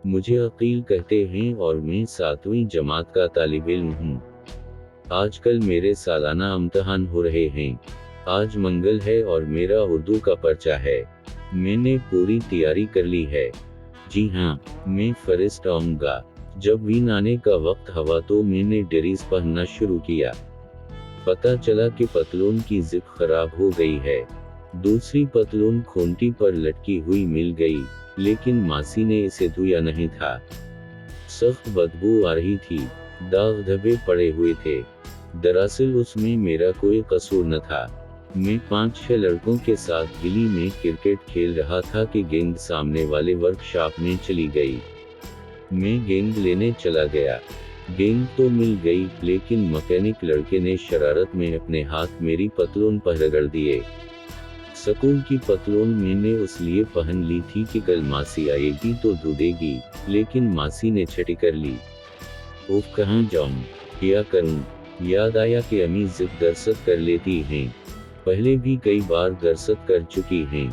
मुझे अकील कहते हैं और मैं 7वीं जमात का तालिब इल्म हूँ। आजकल मेरे सालाना इम्तिहान हो रहे हैं। आज मंगल है और मेरा उर्दू का पर्चा है। मैंने पूरी तैयारी कर ली है। जी हाँ, मैं फर्स्ट आऊँगा। जब वीन आने का वक्त हुआ तो मैंने ड्रेस पहनना शुरू किया। पता चला कि पतलून की जिप खराब हो गई है। दूसरी पतलून खूंटी पर लटकी हुई मिल गई, लेकिन मासी ने इसे धोया नहीं था। सख्त बदबू आ रही थी, दाग धब्बे पड़े हुए थे। दरअसल उसमें मेरा कोई कसूर न था। मैं 5-6 लड़कों के साथ गली में क्रिकेट खेल रहा था कि गेंद सामने वाले वर्कशॉप में चली गई। मैं गेंद लेने चला गया। गेंद तो मिल गई, लेकिन मैकेनिक लड़के ने शरारत में अपने हाथ मेरी पतलून पर रगड़ दिए। स्कूल की पतलून मैंने उस लिए पहन ली थी कि कल मासी आएगी तो धो देगी, लेकिन मासी ने छठी कर ली। उफ, कहाँ जाऊं, क्या करूं? याद आया कि अम्मी जिद दरसत कर लेती हैं। पहले भी कई बार दरसत कर चुकी हैं।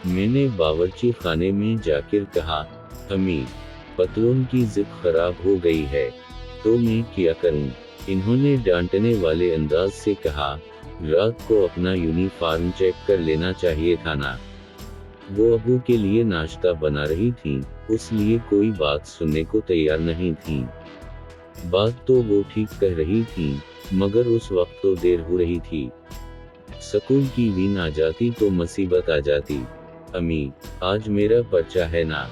मैंने बावर्ची खाने में जाकर कहा, अम्मी, पतलून की जिप खराब हो गई है, तो मैं क्या करूं? इन्होंने डांटने वाले अंदाज से कहा, रात को अपना यूनिफॉर्म चेक कर लेना चाहिए था ना। वो अबू के लिए नाश्ता बना रही थी, उसलिए कोई बात सुनने को तैयार नहीं थी। बात तो वो ठीक कह रही थी, मगर उस वक्त तो देर हो रही थी। स्कूल की वीन आ जाती तो मुसीबत आ जाती। अम्मी, आज मेरा पर्चा है ना,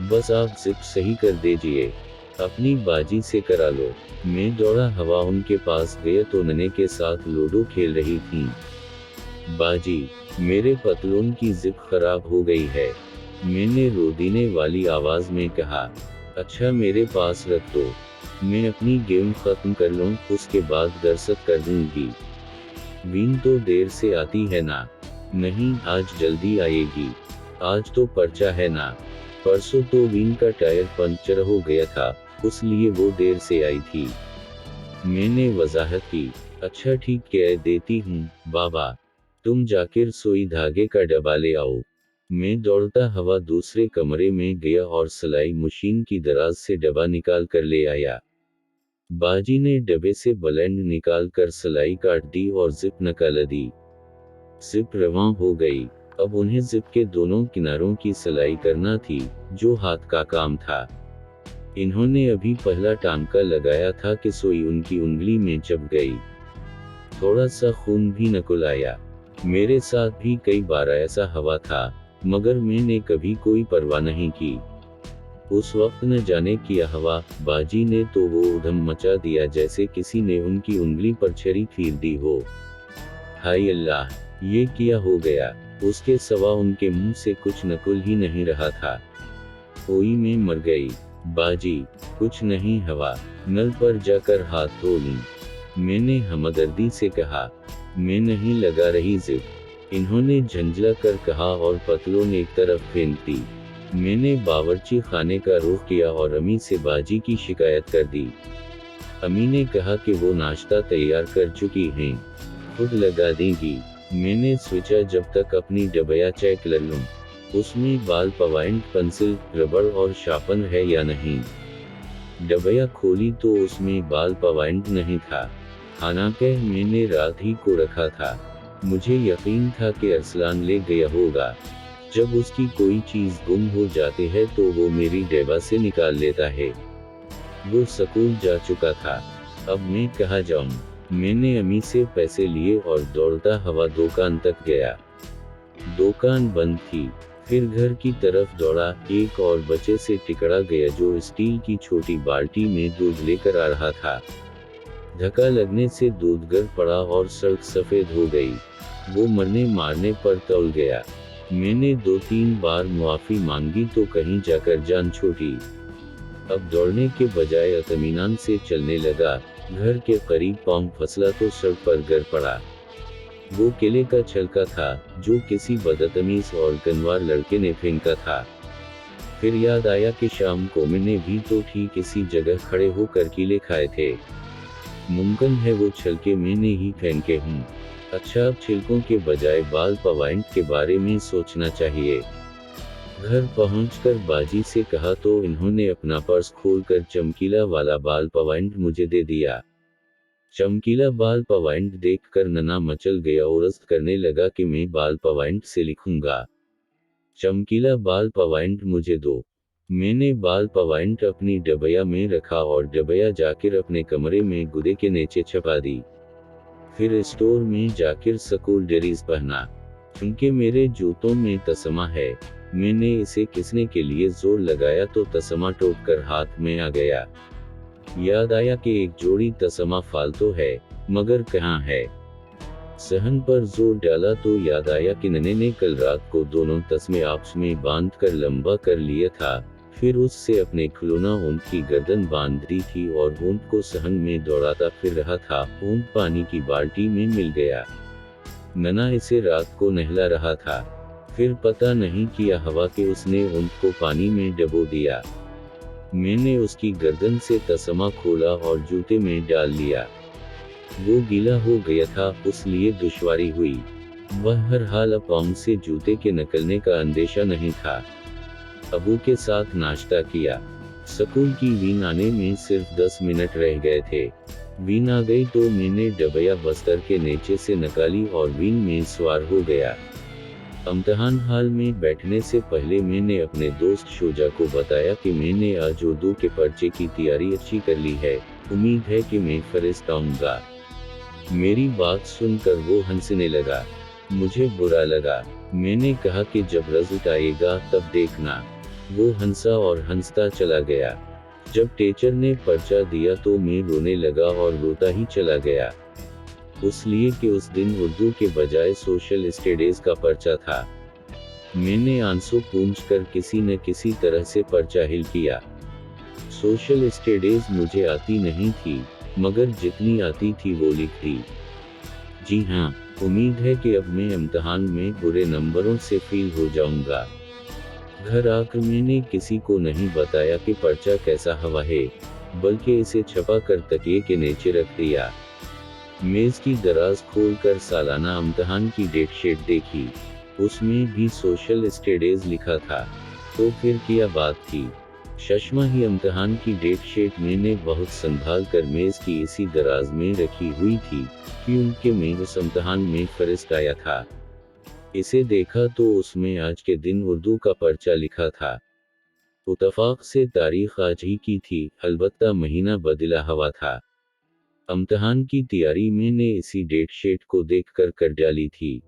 बस आप जिप सही कर दीजिए, अपनी बाजी से करा लो। मैं दौड़ा हवा उनके पास गया तो नन्हे के साथ लूडो खेल रही थी। बाजी, मेरे पतलून की जिप खराब हो गई है, मैंने रोदीने वाली आवाज में कहा। अच्छा, मेरे पास रख दो, मैं अपनी गेम खत्म कर लूं, उसके बाद दरसत कर दूंगी। वीन तो देर से आती है ना? नहीं, आज जल्दी आएगी। आज तो पर्चा है ना। परसों तो वीन का टायर पंक्चर हो गया था, उसलिए वो देर से आई थी। मैंने वजाहत की। अच्छा ठीक कह देती हूँ बाबा, तुम जाकर सुई धागे का डब्बा ले आओ। मैं दौड़ता हुआ दूसरे कमरे में गया और सिलाई मशीन की दराज से डब्बा निकाल कर ले आया। बाजी ने डब्बे से ब्लेंड निकाल कर सिलाई काट दी और जिप निकाल दी। जिप रवां हो गई। अब उन्हें जिप के दोनों किनारों की सिलाई करना थी, जो हाथ का काम था। इन्होंने अभी पहला टांका लगाया था कि सुई उनकी उंगली में चुभ गई। थोड़ा सा खून भी निकल आया। मेरे साथ भी कई बार ऐसा हुआ था, मगर मैंने कभी कोई परवाह नहीं की। उस वक्त न जाने क्या हुआ, बाजी ने तो वो उधम मचा दिया जैसे किसी ने उनकी उंगली पर छरी फेर दी हो। हाय अल्लाह, ये क्या हो गया? उसके सिवा उनके मुंह से कुछ निकल ही नहीं रहा था। ओई, मैं मर गई। बाजी, कुछ नहीं हुआ, नल पर जाकर हाथ धो ली, मैंने हमदर्दी से कहा। मैं नहीं लगा रही जिप, इन्होंने झंझला कर कहा और पतलून एक तरफ फेंक दी। मैंने बावर्ची खाने का रुख किया और अम्मी से बाजी की शिकायत कर दी। अम्मी ने कहा कि वो नाश्ता तैयार कर चुकी हैं, खुद लगा देंगी। मैंने सोचा जब तक अपनी डबिया चेक कर लूं, उसमें बाल पॉइंट पेंसिल, रबड़ और शार्पनर है या नहीं। डबिया खोली तो उसमें बाल पॉइंट नहीं था, हालांकि मैंने रात ही को रखा था। मुझे यकीन था कि अरसलान ले गया होगा। जब उसकी कोई चीज गुम हो जाती है तो वो मेरी डब्बा से निकाल लेता है। वो स्कूल जा चुका था, अब मैं कहाँ जाऊं? मैंने अम्मी से पैसे लिए और दौड़ता हुआ दुकान तक गया। दुकान बंद थी। फिर घर की तरफ दौड़ा, एक और बच्चे से टिकरा गया जो स्टील की छोटी बाल्टी में दूध लेकर आ रहा था। धक्का लगने से दूध गिर पड़ा और सड़क सफेद हो गई। वो मरने मारने पर तौल गया। मैंने 2-3 बार मुआफी मांगी तो कहीं जाकर जान छूटी। अब दौड़ने के बजाय इत्मीनान से चलने लगा। घर के करीब पांव फसला तो सड़क पर गिर पड़ा। वो केले का छिलका था, जो किसी बदतमीज और गनवार लड़के ने फेंका था। फिर याद आया कि शाम को मैंने भी तो ठीक इसी जगह खड़े होकर केले खाए थे। मुमकिन है वो छिलके मैंने ही फेंके हूँ। अच्छा, अब छिलकों के बजाय बाल पॉइंट के बारे में सोचना चाहिए। घर पहुंचकर बाजी से कहा तो इन्होंने अपना पर्स खोलकर चमकीला वाला बाल पॉइंट मुझे दे दिया। चमकीला बाल पॉइंट देखकर नन्हा मचल गया और अस्त करने लगा कि मैं बाल पॉइंट से लिखूंगा। चमकीला बाल पॉइंट मुझे दो। मैंने बाल पॉइंट अपनी डबया में रखा और डबया जाकर अपने कमरे में गुदे के नीचे छपा दी। फिर स्टोर में जाकर स्कूल ड्रेस पहना। क्योंकि मेरे जूतों में तस्मा है, मैंने इसे किसने के लिए जोर लगाया तो तस्मा टूटकर हाथ में आ गया। याद आया कि एक जोड़ी तस्मा फालतू है, मगर कहाँ है। सहन पर जोर डाला तो याद आया कि नन्हे ने कल रात को दोनों तस्मे आपस में बांध कर लंबा कर लिया था। फिर उससे अपने खिलौना ऊंट की गर्दन बांध दी थी और ऊंट को सहन में दौड़ाता फिर रहा था। ऊंट पानी की बाल्टी में मिल गया। नन्हा इसे रात को नहला रहा था। फिर पता नहीं किया हवा के उसने ऊंट को पानी में डबो दिया। मैंने उसकी गर्दन से तस्मा खोला और जूते में डाल लिया। वो गीला हो गया था, इसलिए दुश्वारी हुई। वह हर हाल अब से जूते के निकलने का अंदेशा नहीं था। अबू के साथ नाश्ता किया। स्कूल की व्हीन आने में सिर्फ 10 मिनट रह गए थे। व्हीन आ गई तो मैंने डबया बस्तर के नीचे से निकाली और व्हीन में सवार हो गया। इम्तिहान हाल में बैठने से पहले मैंने अपने दोस्त शोजा को बताया कि मैंने आज उर्दू के पर्चे की तैयारी अच्छी कर ली है, उम्मीद है कि मैं फर्स्ट आऊंगा। मेरी बात सुनकर वो हंसने लगा। मुझे बुरा लगा। मैंने कहा कि जब रिजल्ट आएगा तब देखना। वो हंसा और हंसता चला गया। जब टीचर ने पर्चा दिया तो मैं रोने लगा और रोता ही चला गया। इसलिए कि उस दिन उर्दू के बजाय सोशल स्टडीज का पर्चा था। मैंने आंसू पूंछकर किसी न किसी तरह से पर्चा हिल किया। सोशल स्टडीज मुझे आती नहीं थी, मगर जितनी आती थी वो लिख दी। जी हाँ, उम्मीद है कि अब मैं इम्तिहान में बुरे नंबरों से फेल हो जाऊंगा। घर आकर मैंने किसी को नहीं बताया कि पर्चा कैसा हवा है, बल्कि इसे छपा कर तकिए के नीचे रख दिया। मेज की दराज खोलकर सालाना इम्तिहान की डेट शीट देखी। उसमें भी सोशल स्टडीज लिखा था। तो फिर क्या बात थी। चश्मा ही इम्तिहान की डेट शीट मैंने बहुत संभाल कर मेज की इसी दराज में रखी हुई थी, क्योंकि मैं उस इम्तिहान में फर्स्ट आया था। इसे देखा तो उसमें आज के दिन उर्दू का पर्चा लिखा था। इत्तेफाक से तारीख आज ही की थी, अलबत्ता महीना बदला हुआ था। इम्तिहान की तैयारी मैंने इसी डेट शीट को देखकर कर डाली थी।